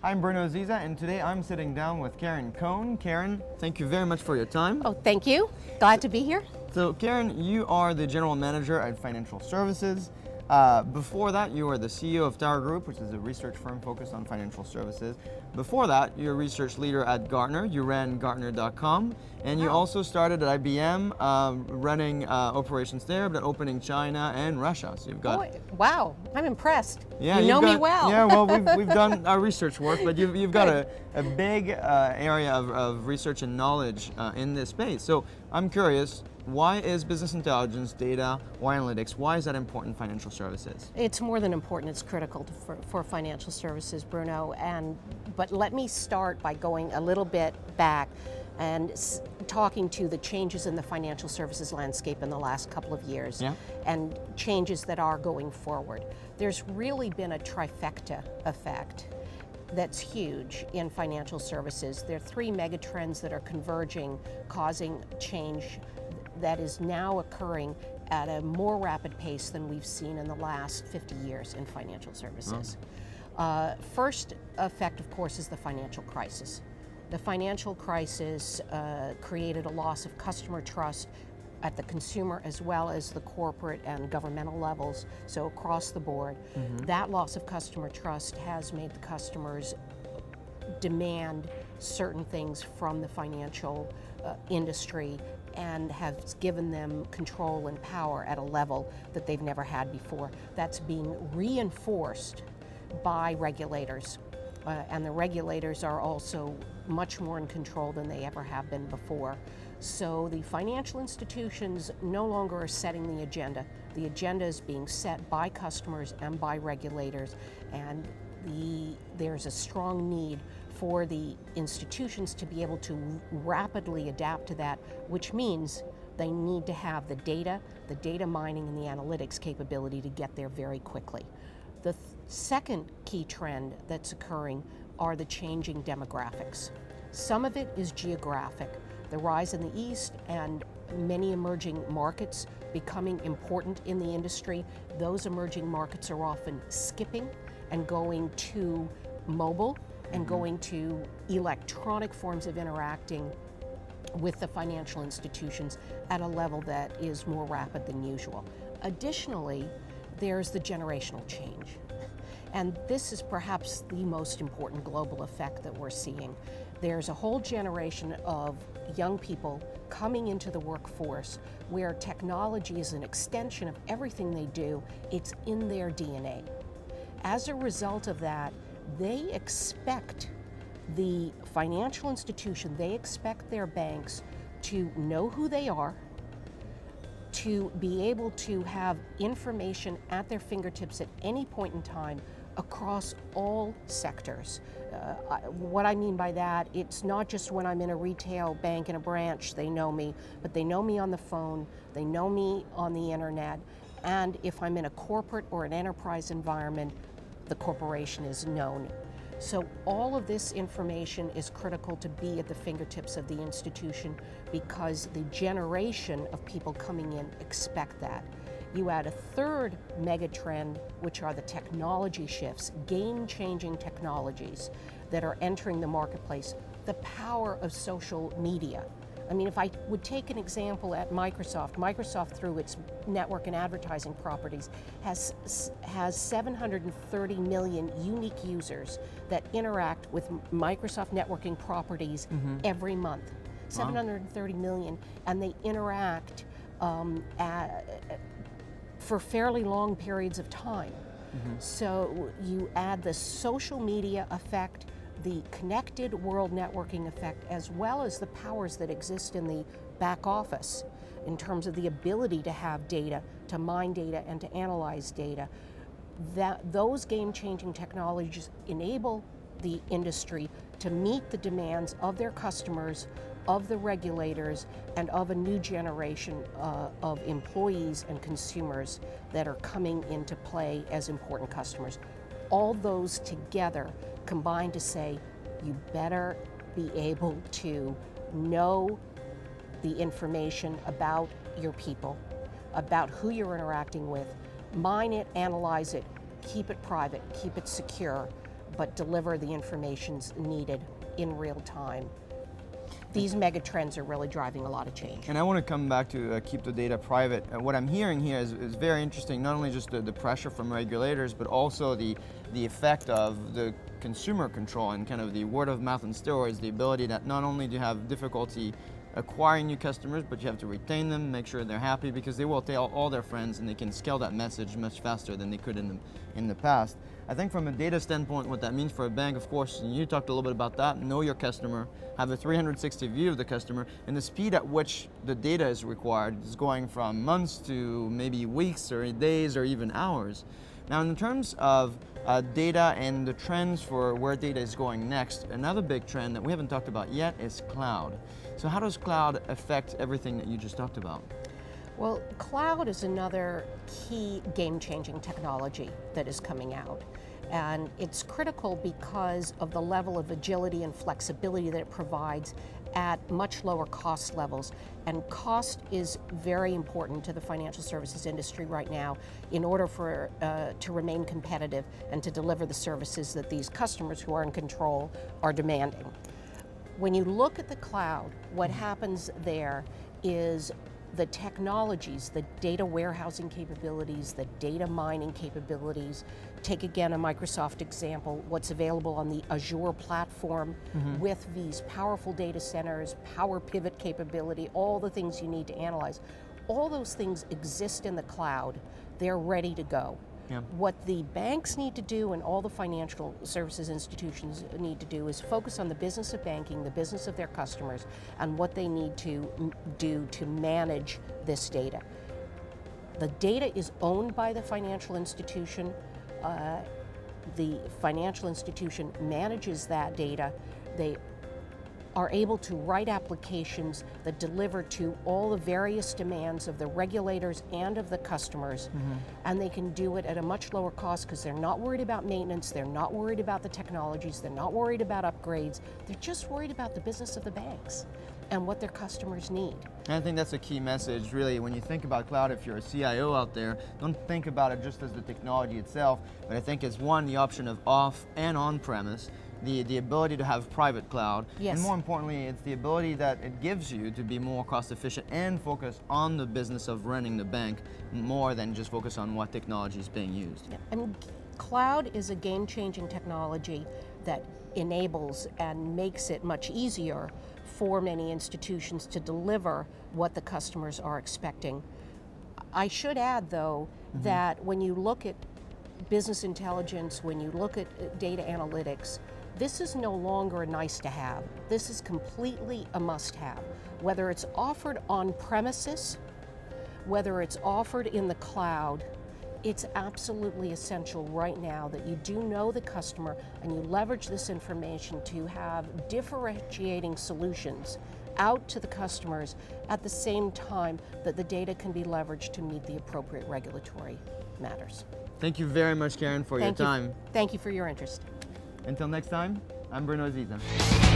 I'm Bruno Ziza, and today I'm sitting down with Karen Cohn. Karen, thank you very much for your time. Oh, thank you. Glad to be here. So Karen, you are the General Manager at Financial Services. Before that, you were the CEO of Tower Group, which is a research firm focused on financial services. Before that, you're a research leader at Gartner. You ran Gartner.com, and you also started at IBM, running operations there, but opening China and Russia. So you've got. Oh, wow, I'm impressed. Yeah, you know me well. Yeah, well, we've done our research work, but you've got a big area of research and knowledge in this space. So I'm curious, why is business intelligence, data, or analytics, why is that important in financial services? It's more than important, it's critical for financial services, Bruno. But let me start by going a little bit back and talking to the changes in the financial services landscape in the last couple of years, and changes that are going forward. There's really been a trifecta effect that's huge in financial services. There are three megatrends that are converging, causing change that is now occurring at a more rapid pace than we've seen in the last 50 years in financial services. First effect, of course, is the financial crisis. The financial crisis created a loss of customer trust at the consumer as well as the corporate and governmental levels, so across the board. That loss of customer trust has made the customers demand certain things from the financial industry and has given them control and power at a level that they've never had before. That's being reinforced by regulators. And the regulators are also much more in control than they ever have been before. So the financial institutions no longer are setting the agenda. The agenda is being set by customers and by regulators, and there's a strong need for the institutions to be able to rapidly adapt to that, which means they need to have the data mining and the analytics capability to get there very quickly. The second key trend that's occurring are the changing demographics. Some of it is geographic, the rise in the East and many emerging markets becoming important in the industry. Those emerging markets are often skipping and going to mobile and going to electronic forms of interacting with the financial institutions at a level that is more rapid than usual. Additionally, there's the generational change. And this is perhaps the most important global effect that we're seeing. There's a whole generation of young people coming into the workforce where technology is an extension of everything they do. It's in their DNA. As a result of that, they expect the financial institution, they expect their banks to know who they are, to be able to have information at their fingertips at any point in time across all sectors. What I mean by that, it's not just when I'm in a retail bank in a branch, they know me, but they know me on the phone, they know me on the internet, and if I'm in a corporate or an enterprise environment, the corporation is known. So all of this information is critical to be at the fingertips of the institution because the generation of people coming in expect that. You add a third mega trend, which are the technology shifts, game-changing technologies that are entering the marketplace, the power of social media. I mean, if I would take an example at Microsoft through its network and advertising properties has 730 million unique users that interact with Microsoft networking properties every month. 730 million, and they interact for fairly long periods of time. So you add the social media effect, the connected world networking effect, as well as the powers that exist in the back office in terms of the ability to have data, to mine data, and to analyze data. Those game-changing technologies enable the industry to meet the demands of their customers, of the regulators, and of a new generation of employees and consumers that are coming into play as important customers. All those together combine to say, you better be able to know the information about your people, about who you're interacting with, mine it, analyze it, keep it private, keep it secure, but deliver the information's needed in real time. These mega trends are really driving a lot of change. And I want to come back to keep the data private. What I'm hearing here is very interesting, not only just the pressure from regulators, but also the effect of the consumer control and kind of the word of mouth and steroids, the ability that not only do you have difficulty acquiring new customers, but you have to retain them, make sure they're happy, because they will tell all their friends and they can scale that message much faster than they could in the past. I think from a data standpoint, what that means for a bank, of course, and you talked a little bit about that, know your customer, have a 360 view of the customer, and the speed at which the data is required is going from months to maybe weeks or days or even hours. Now, in terms of data and the trends for where data is going next, another big trend that we haven't talked about yet is cloud. So how does cloud affect everything that you just talked about? Well, cloud is another key game-changing technology that is coming out. And it's critical because of the level of agility and flexibility that it provides at much lower cost levels. And cost is very important to the financial services industry right now in order for to remain competitive and to deliver the services that these customers who are in control are demanding. When you look at the cloud, what happens there is the technologies, the data warehousing capabilities, the data mining capabilities. Take again a Microsoft example, what's available on the Azure platform with these powerful data centers, Power Pivot capability, all the things you need to analyze. All those things exist in the cloud. They're ready to go. Yeah. What the banks need to do and all the financial services institutions need to do is focus on the business of banking, the business of their customers, and what they need to do to manage this data. The data is owned by the financial institution. The financial institution manages that data. They are able to write applications that deliver to all the various demands of the regulators and of the customers, and they can do it at a much lower cost because they're not worried about maintenance, they're not worried about the technologies, they're not worried about upgrades, they're just worried about the business of the banks and what their customers need. And I think that's a key message, really. When you think about cloud, if you're a CIO out there, don't think about it just as the technology itself, but I think it's one, the option of off and on-premise, the ability to have private cloud, Yes. and more importantly, it's the ability that it gives you to be more cost efficient and focus on the business of running the bank more than just focus on what technology is being used. I mean, cloud is a game-changing technology that enables and makes it much easier for many institutions to deliver what the customers are expecting. I should add, though, that when you look at business intelligence, when you look at data analytics, this is no longer a nice to have. This is completely a must have. Whether it's offered on premises, whether it's offered in the cloud, it's absolutely essential right now that you do know the customer and you leverage this information to have differentiating solutions out to the customers at the same time that the data can be leveraged to meet the appropriate regulatory matters. Thank you very much, Karen, for your time. Thank you for your interest. Until next time, I'm Bruno Ziza.